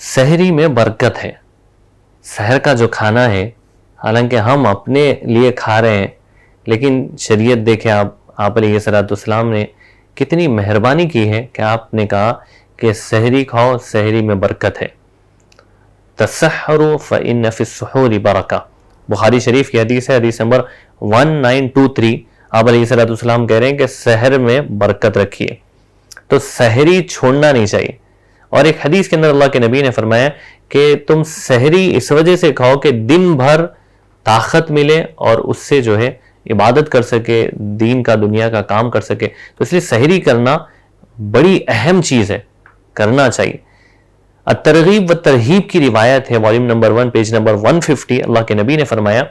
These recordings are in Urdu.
سحری میں برکت ہے. سحر کا جو کھانا ہے حالانکہ ہم اپنے لیے کھا رہے ہیں، لیکن شریعت دیکھیں آپ علیہ السلام نے کتنی مہربانی کی ہے کہ آپ نے کہا کہ سحری کھاؤ، سحری میں برکت ہے. تسحروا فإن فی السحور برکہ، بخاری شریف کی حدیث ہے، حدیث نمبر 1923. آپ علیہ السلام کہہ رہے ہیں کہ سحر میں برکت رکھیے، تو سحری چھوڑنا نہیں چاہیے. اور ایک حدیث کے اندر اللہ کے نبی نے فرمایا کہ تم سحری اس وجہ سے کھاؤ کہ دن بھر طاقت ملے اور اس سے جو ہے عبادت کر سکے، دین کا دنیا کا کام کر سکے. تو اس لیے سحری کرنا بڑی اہم چیز ہے، کرنا چاہیے. الترغیب و ترہیب کی روایت ہے، والیوم نمبر 1 پیج نمبر 150. اللہ کے نبی نے فرمایا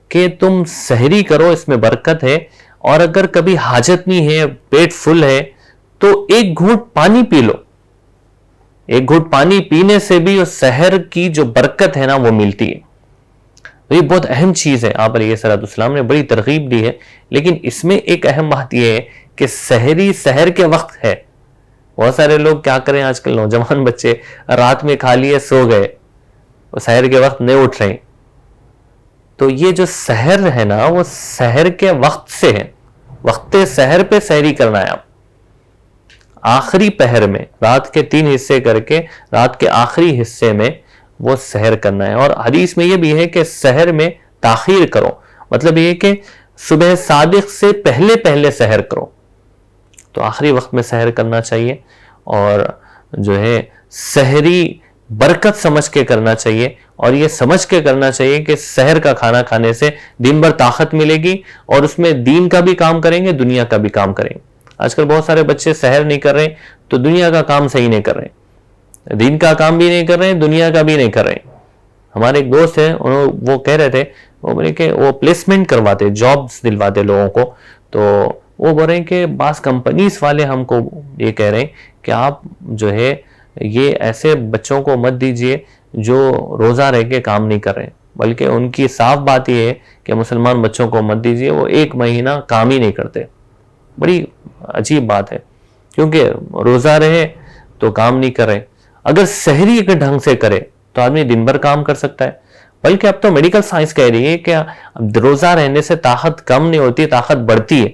کہ تم سحری کرو، اس میں برکت ہے، اور اگر کبھی حاجت نہیں ہے، پیٹ فل ہے، تو ایک گھونٹ پانی پی لو. ایک گھونٹ پانی پینے سے بھی اس سحر کی جو برکت ہے نا وہ ملتی ہے. یہ بہت اہم چیز ہے، آپ علیہ السلام نے بڑی ترغیب دی ہے. لیکن اس میں ایک اہم بات یہ ہے کہ سحری سحر کے وقت ہے. بہت سارے لوگ کیا کریں آج کل، نوجوان بچے رات میں کھا لیے سو گئے، وہ سحر کے وقت نہیں اٹھ رہے. تو یہ جو سحر ہے نا وہ سحر کے وقت سے ہے، وقت سحر پہ سحری کرنا ہے. آپ آخری پہر میں رات کے 3 حصے کر کے رات کے آخری حصے میں وہ سحر کرنا ہے. اور حدیث میں یہ بھی ہے کہ سحر میں تاخیر کرو، مطلب یہ کہ صبح صادق سے پہلے سحر کرو. تو آخری وقت میں سحر کرنا چاہیے، اور جو ہے سحری برکت سمجھ کے کرنا چاہیے. اور یہ سمجھ کے کرنا چاہیے کہ سحر کا کھانا کھانے سے دن بھر طاقت ملے گی، اور اس میں دین کا بھی کام کریں گے، دنیا کا بھی کام کریں گے. آج کل بہت سارے بچے سحر نہیں کر رہے تو دنیا کا کام صحیح نہیں کر رہے، دین کا کام بھی نہیں کر رہے، دنیا کا بھی نہیں کر رہے. ہمارے ایک دوست ہیں، وہ کہہ رہے تھے کہ وہ پلیسمنٹ کرواتے، جابز دلواتے لوگوں کو. تو وہ بول رہے ہیں کہ بعض کمپنیز والے ہم کو یہ کہہ رہے ہیں کہ آپ جو ہے یہ ایسے بچوں کو مت دیجئے جو روزہ رہ کے کام نہیں کر رہے، بلکہ ان کی صاف بات یہ ہے کہ مسلمان بچوں کو مت دیجئے وہ 1 مہینہ کام ہی نہیں کرتے. بڑی عجیب بات ہے، کیونکہ روزہ رہے تو کام نہیں کر رہے. اگر سحری اگر ڈھنگ سے کرے تو آدمی دن بھر کام کر سکتا ہے. بلکہ اب تو میڈیکل سائنس کہہ رہی ہے کہ روزہ رہنے سے طاقت کم نہیں ہوتی، طاقت بڑھتی ہے،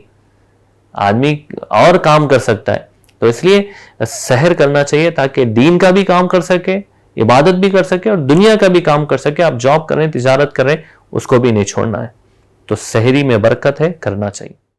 آدمی اور کام کر سکتا ہے. تو اس لیے سحر کرنا چاہیے تاکہ دین کا بھی کام کر سکے، عبادت بھی کر سکے، اور دنیا کا بھی کام کر سکے. آپ جاب کر رہے ہیں، تجارت کر رہے ہیں، اس کو بھی نہیں چھوڑنا ہے. تو سحری میں برکت ہے، کرنا چاہیے.